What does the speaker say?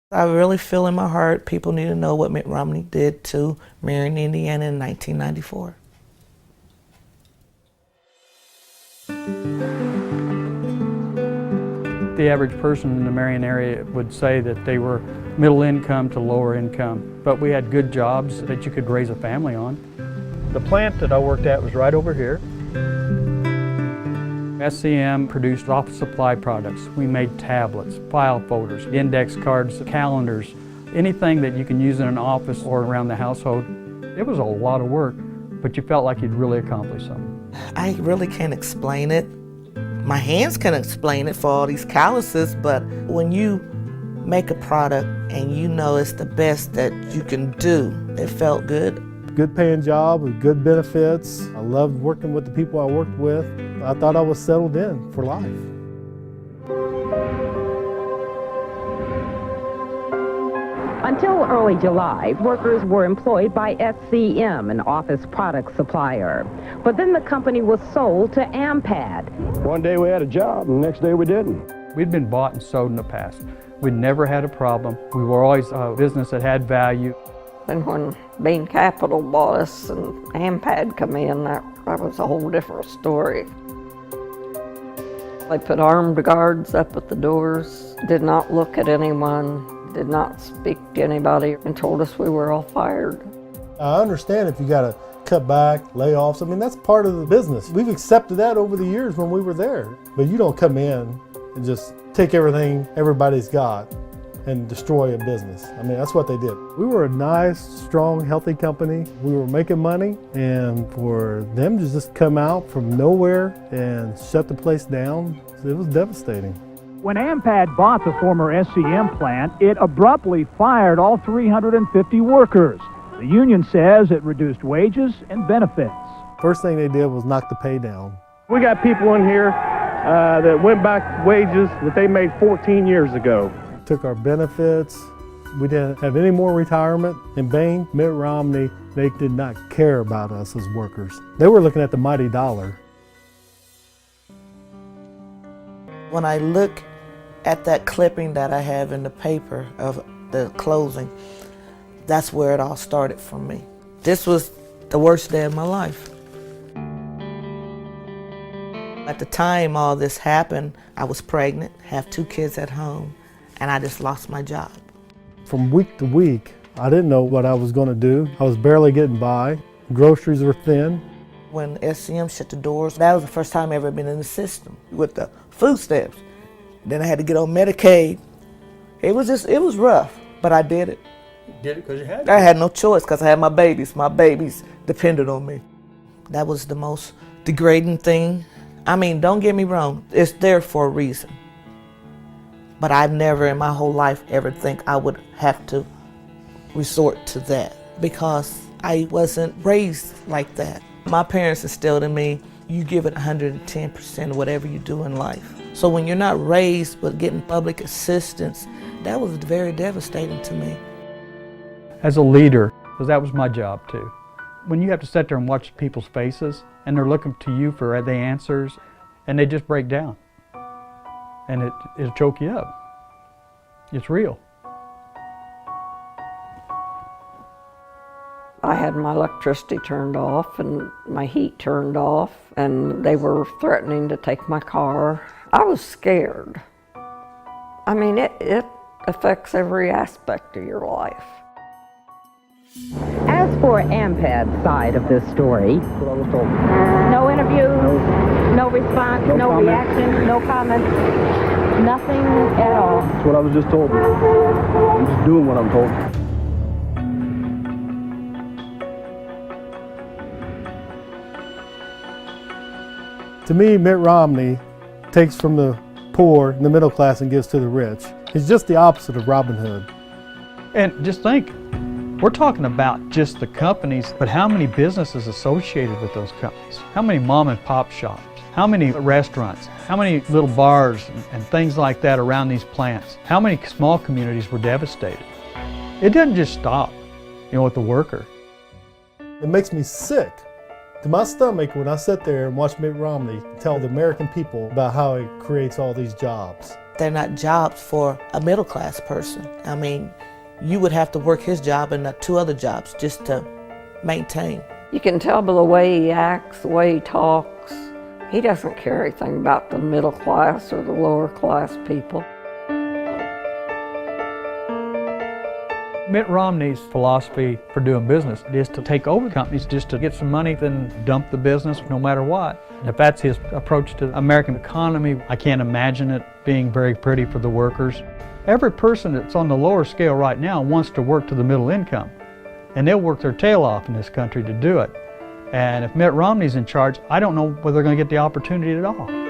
I really feel in my heart people need to know what Mitt Romney did to Marion, Indiana in 1994. The average person in the Marion area would say that they were middle income to lower income, but we had good jobs that you could raise a family on. The plant that I worked at was right over here. SCM produced office supply products. We made tablets, file folders, index cards, calendars, anything that you can use in an office or around the household. It was a lot of work, but you felt like you'd really accomplished something. I really can't explain it. My hands can explain it for all these calluses, but when you make a product and you know it's the best that you can do, it felt good. Good paying job with good benefits. I loved working with the people I worked with. I thought I was settled in for life. Until early July, workers were employed by SCM, an office product supplier. But then the company was sold to Ampad. One day we had a job, and the next day we didn't. We'd been bought and sold in the past. We'd never had a problem. We were always a business that had value. And when Bain Capital bought us and Ampad come in, that was a whole different story. They put armed guards up at the doors, did not look at anyone, did not speak to anybody, and told us we were all fired. I understand if you got to cut back, layoffs. I mean, that's part of the business. We've accepted that over the years when we were there. But you don't come in and just take everything everybody's got and destroy a business. I mean, that's what they did. We were a nice, strong, healthy company. We were making money, and for them to just come out from nowhere and shut the place down, it was devastating. When Ampad bought the former SCM plant, it abruptly fired all 350 workers. The union says it reduced wages and benefits. First thing they did was knock the pay down. We got people in here that went back wages that they made 14 years ago. Took our benefits. We didn't have any more retirement. In Bain, Mitt Romney, they did not care about us as workers. They were looking at the mighty dollar. When I look at that clipping that I have in the paper of the closing, that's where it all started for me. This was the worst day of my life. At the time all this happened, I was pregnant, have 2 kids at home, and I just lost my job. From week to week, I didn't know what I was going to do. I was barely getting by. Groceries were thin. When SCM shut the doors, that was the first time I ever been in the system with the food stamps. Then I had to get on Medicaid. It was rough, but I did it. You did it because you had to. I had no choice because I had my babies. My babies depended on me. That was the most degrading thing. I mean, don't get me wrong, it's there for a reason. But I've never in my whole life ever think I would have to resort to that because I wasn't raised like that. My parents instilled in me, you give it 110% of whatever you do in life. So when you're not raised but getting public assistance, that was very devastating to me. As a leader, because that was my job too. When you have to sit there and watch people's faces and they're looking to you for the answers and they just break down. And it'll choke you up. It's real. I had my electricity turned off and my heat turned off, and they were threatening to take my car. I was scared. I mean, it affects every aspect of your life. As for Ampad's side of this story, That's what I was told. no interview, no response, no reaction, no comments, nothing at all. That's what I was just told. I'm just doing what I'm told. To me, Mitt Romney takes from the poor and the middle class and gives to the rich. He's just the opposite of Robin Hood. And just think, we're talking about just the companies, but how many businesses associated with those companies? How many mom and pop shops? How many restaurants? How many little bars and things like that around these plants? How many small communities were devastated? It doesn't just stop, with the worker. It makes me sick to my stomach when I sit there and watch Mitt Romney tell the American people about how he creates all these jobs. They're not jobs for a middle class person. I mean, you would have to work his job and 2 other jobs just to maintain. You can tell by the way he acts, the way he talks. He doesn't care anything about the middle class or the lower class people. Mitt Romney's philosophy for doing business is to take over companies just to get some money, then dump the business no matter what. If that's his approach to the American economy, I can't imagine it being very pretty for the workers. Every person that's on the lower scale right now wants to work to the middle income, and they'll work their tail off in this country to do it. And if Mitt Romney's in charge, I don't know whether they're going to get the opportunity at all.